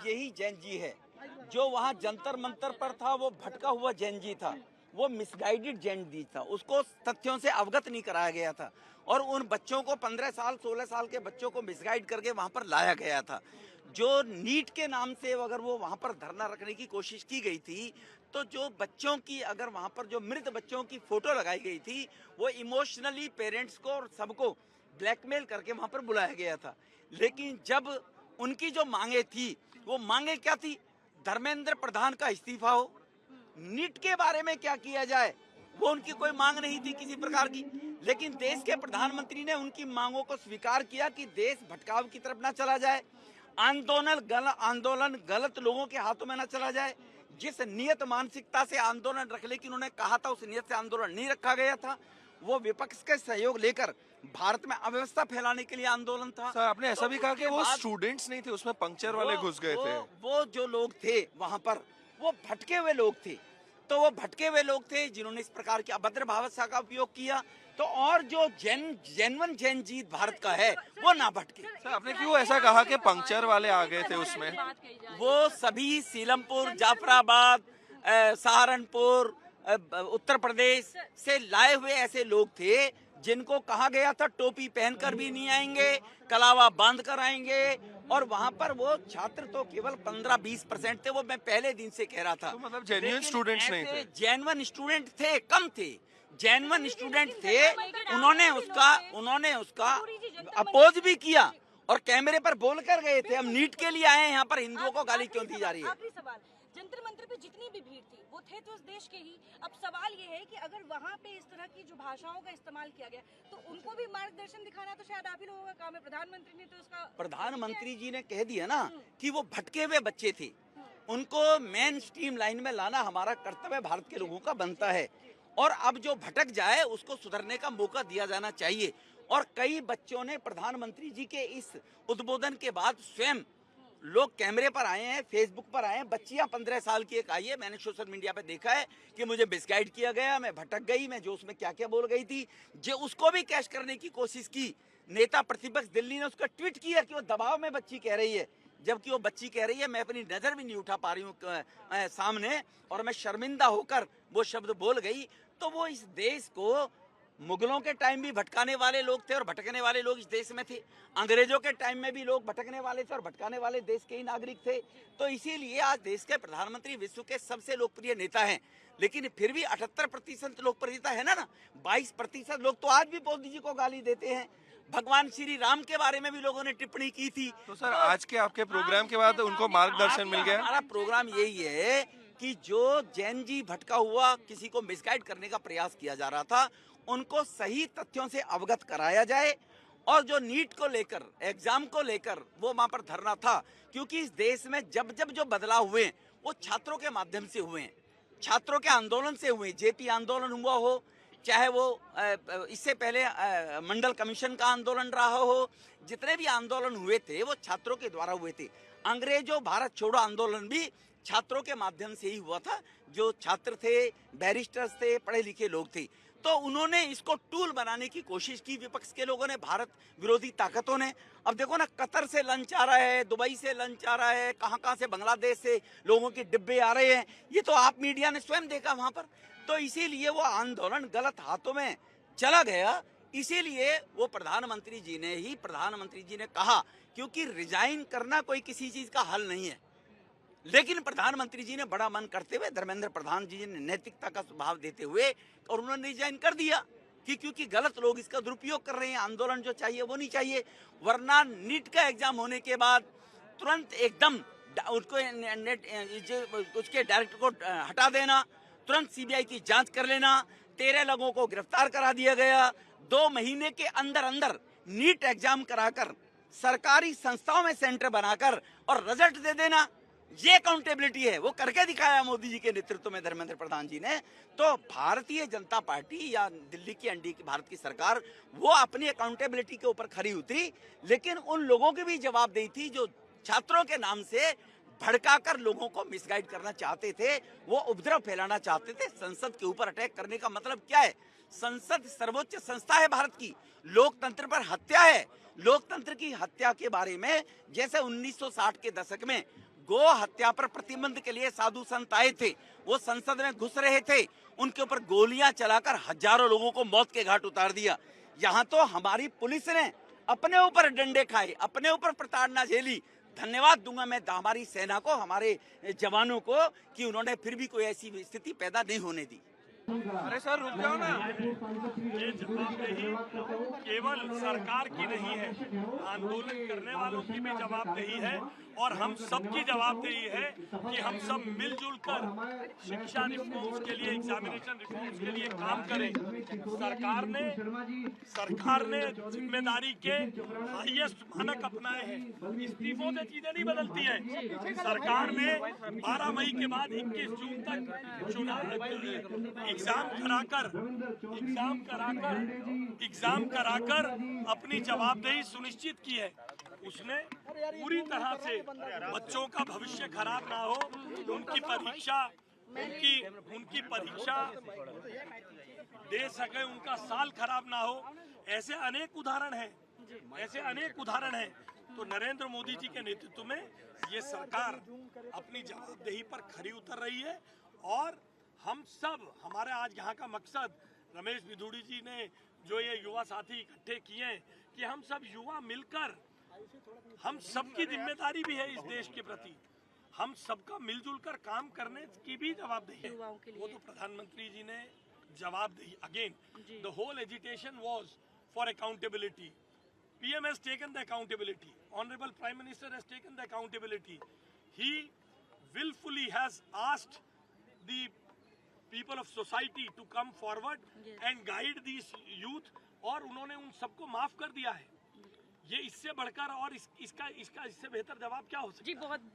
यही जैन जी है जो वहाँ जंतर मंतर पर था, वो भटका हुआ जैन जी था, वो मिसगाइडेड जैन जी था, उसको तथ्यों से अवगत नहीं कराया गया था और उन बच्चों को 15 साल 16 साल के बच्चों को मिसगाइड करके वहाँ पर लाया गया था। जो नीट के नाम से अगर वो वहाँ पर धरना रखने की कोशिश की गई थी, तो जो बच्चों की अगर वहाँ पर जो मृत बच्चों की फोटो लगाई गई थी, वो इमोशनली पेरेंट्स को और सबको ब्लैकमेल करके वहाँ पर बुलाया गया था। लेकिन जब उनकी जो मांगे थी, वो मांगे क्या थी? धर्मेंद्र प्रधान का इस्तीफा हो, नीट के बारे में क्या किया जाए, वो उनकी कोई मांग नहीं थी किसी प्रकार की। लेकिन देश के प्रधानमंत्री ने उनकी मांगों को स्वीकार किया कि देश भटकाव की तरफ ना चला जाए, आंदोलन गलत लोगों के हाथों में ना चला जाए। जिस नियत मानसिकता से आंदोलन रखने की उन्होंने कहा था, उस नियत से आंदोलन नहीं रखा गया था। वो विपक्ष के सहयोग लेकर भारत में अव्यवस्था फैलाने के लिए आंदोलन था। सर, आपने ऐसा तो भी कहा कि उसके वो बाद स्टूडेंट्स नहीं थे, उसमें पंक्चर वाले घुस गए थे। वो जो लोग थे वहां पर, वो भटके हुए लोग थे। तो वो भटके हुए लोग थे जिन्होंने इस प्रकार की अभद्र भाषा का उपयोग किया। तो और जो जेन्युइन जैन जी भारत का है, वो ना भटके। सर, आपने क्यों ऐसा कहा कि पंक्चर वाले आ गए थे उसमें? वो सभी सीलमपुर, जाफराबाद, सहारनपुर, उत्तर प्रदेश से लाए हुए ऐसे लोग थे जिनको कहा गया था टोपी पहनकर भी नहीं आएंगे, कलावा बांध कर आएंगे। और वहां पर वो छात्र तो केवल 15-20% थे, वो मैं पहले दिन से कह रहा था। तो मतलब जेन्युइन स्टूडेंट्स नहीं थे? जेन्युइन स्टूडेंट थे, कम थे, जेन्युइन स्टूडेंट थे। उन्होंने उसका अपोज भी किया और कैमरे पर बोल कर गए थे, हम नीट के लिए आए हैं, यहाँ पर हिंदुओं को गाली क्यों दी जा रही है। आखिरी सवाल, जंतर मंतर पे जितनी भी भीड़ थी वो थे तो उस देश के ही। अब सवाल ये है कि अगर वहाँ पे इस तरह की जो भाषाओं का इस्तेमाल किया गया, तो उनको भी मार्गदर्शन दिखाना तो शायद आप ही लोगों का काम है। प्रधानमंत्री ने तो उसका, प्रधानमंत्री जी ने कह दिया ना कि वो भटके हुए बच्चे थे, उनको मेन स्ट्रीम लाइन में लाना हमारा कर्तव्य भारत के लोगों का बनता है। और अब जो भटक जाए उसको सुधरने का मौका दिया जाना चाहिए। और कई बच्चों ने प्रधानमंत्री जी के इस उद्बोधन के बाद स्वयं लोग कैमरे पर आए हैं, फेसबुक पर आए हैं। बच्चियां 15 साल की एक आई है, मैंने सोशल मीडिया पे देखा है कि मुझे मिसगाइड किया गया, मैं भटक गई, मैं जो उसमें क्या क्या बोल गई थी, जो उसको भी कैश करने की कोशिश की। नेता प्रतिपक्ष दिल्ली ने उसका ट्वीट किया कि वो दबाव में बच्ची कह रही है, जबकि वो बच्ची कह रही है मैं अपनी नजर भी नहीं उठा पा रही हूँ सामने, और मैं शर्मिंदा होकर वो शब्द बोल गई। तो वो इस देश को मुगलों के टाइम भी भटकाने वाले लोग थे और भटकने वाले लोग इस देश में थे। अंग्रेजों के टाइम में भी लोग भटकने वाले थे और भटकाने वाले देश के ही नागरिक थे। तो इसीलिए आज देश के प्रधानमंत्री विश्व के सबसे लोकप्रिय नेता हैं, लेकिन फिर भी 78% लोकप्रियता है ना। 22% लोग तो आज भी मोदी जी को गाली देते हैं। भगवान श्री राम के बारे में भी लोगों ने टिप्पणी की थी। तो सर, आज के आपके प्रोग्राम के बाद उनको मार्गदर्शन मिल गया? हमारा प्रोग्राम यही है कि जो जैन जी भटका हुआ, किसी को मिसगाइड करने का प्रयास किया जा रहा था, उनको सही तथ्यों से अवगत कराया जाए। और जो नीट को लेकर, एग्जाम को लेकर वो वहां पर धरना था, क्योंकि इस देश में जब जब जो बदलाव हुए वो छात्रों के माध्यम से हुए हैं, छात्रों के आंदोलन से हुए। जेपी आंदोलन हुआ हो, चाहे वो इससे पहले मंडल कमीशन का आंदोलन रहा हो, जितने भी आंदोलन हुए थे वो छात्रों के द्वारा हुए थे। अंग्रेजों भारत छोड़ो आंदोलन भी छात्रों के माध्यम से ही हुआ था। जो छात्र थे, बैरिस्टर्स थे, पढ़े लिखे लोग थे। तो उन्होंने इसको टूल बनाने की कोशिश की विपक्ष के लोगों ने, भारत विरोधी ताकतों ने। अब देखो ना, कतर से लंच आ रहा है, दुबई से लंच आ रहा है, कहाँ से, बांग्लादेश से लोगों के डिब्बे आ रहे हैं। ये तो आप मीडिया ने स्वयं देखा वहां पर। तो इसीलिए वो आंदोलन गलत हाथों में चला गया। इसीलिए वो प्रधानमंत्री जी ने कहा, क्योंकि रिजाइन करना कोई किसी चीज का हल नहीं है। लेकिन प्रधानमंत्री जी ने बड़ा मन करते हुए, धर्मेंद्र प्रधान जी ने नैतिकता का स्वभाव देते हुए, और उन्होंने रिजाइन कर दिया कि क्योंकि गलत लोग इसका दुरुपयोग कर रहे हैं, आंदोलन जो चाहिए वो नहीं चाहिए। वरना नीट का एग्जाम होने के बाद तुरंत एकदम उसके डायरेक्टर को हटा देना, तुरंत सीबीआई की जांच कर लेना। 13 लोगों को गिरफ्तार करा दिया गया। 2 महीने के अंदर अंदर नीट एग्जाम कराकर सरकारी संस्थाओं में सेंटर बनाकर और रिजल्ट दे देना, ये अकाउंटेबिलिटी है। वो करके दिखाया मोदी जी के नेतृत्व में, धर्मेंद्र प्रधान जी ने। तो भारतीय जनता पार्टी या दिल्ली की एनडीए की भारत की सरकार, वो अपनी अकाउंटेबिलिटी के ऊपर खरी उतरी, लेकिन उन लोगों की भी जवाबदेही थी जो छात्रों के नाम से भड़काकर लोगों को मिसगाइड करना चाहते थे, वो उपद्रव फैलाना चाहते थे। संसद के ऊपर अटैक करने का मतलब क्या है? संसद सर्वोच्च संस्था है भारत की, लोकतंत्र पर हत्या है। लोकतंत्र की हत्या के बारे में जैसे 1960 के दशक में गो हत्या पर प्रतिबंध के लिए साधु संत आए थे, वो संसद में घुस रहे थे, उनके ऊपर गोलियां चलाकर हजारों लोगों को मौत के घाट उतार दिया। यहाँ तो हमारी पुलिस ने अपने ऊपर डंडे खाए, अपने ऊपर प्रताड़ना झेली। धन्यवाद दूंगा मैं हमारी सेना को, हमारे जवानों को, कि उन्होंने फिर भी कोई ऐसी स्थिति पैदा नहीं होने दी। अरे सर रुक जाओ ना। ये जवाबदेही केवल सरकार की नहीं है, आंदोलन करने वालों की भी जवाबदेही है और हम सब की जवाबदेही है कि हम सब मिलजुल कर शिक्षा रिफॉर्म्स के लिए, एग्जामिनेशन रिफॉर्म्स के लिए काम करें। सरकार ने जिम्मेदारी के हाईएस्ट मानक अपनाए हैं। इस्तीफों से चीजें नहीं बदलती हैं। सरकार ने 12 मई के बाद 21 जून तक चुनाव एग्जाम कराकर अपनी जवाबदेही सुनिश्चित की है। उसने पूरी तरह से बच्चों का भविष्य खराब ना हो, उनकी परीक्षा दे सके, उनका साल खराब ना हो। ऐसे अनेक उदाहरण हैं। तो नरेंद्र मोदी जी के नेतृत्व में ये सरकार अपनी जवाबदेही पर खरी उतर रही है और हम सब, हमारे आज यहाँ का मकसद, रमेश बिधूड़ी जी ने जो ये युवा साथी इकट्ठे किए हैं कि हम सब युवा मिलकर, हम सबकी जिम्मेदारी भी है इस देश के प्रति, हम सबका मिलजुल कर काम करने की भी जवाबदेही है। वो तो प्रधानमंत्री जी ने जवाबदेही, again the whole agitation was for accountability. PM has taken the accountability. Honorable Prime Minister has taken the accountability. He willfully has asked the people of society to come forward and guide these youth, और उन्होंने उन सबको माफ कर दिया है। ये इससे बढ़कर और इसका इससे बेहतर जवाब क्या हो सकता है? जी बहुत बहुत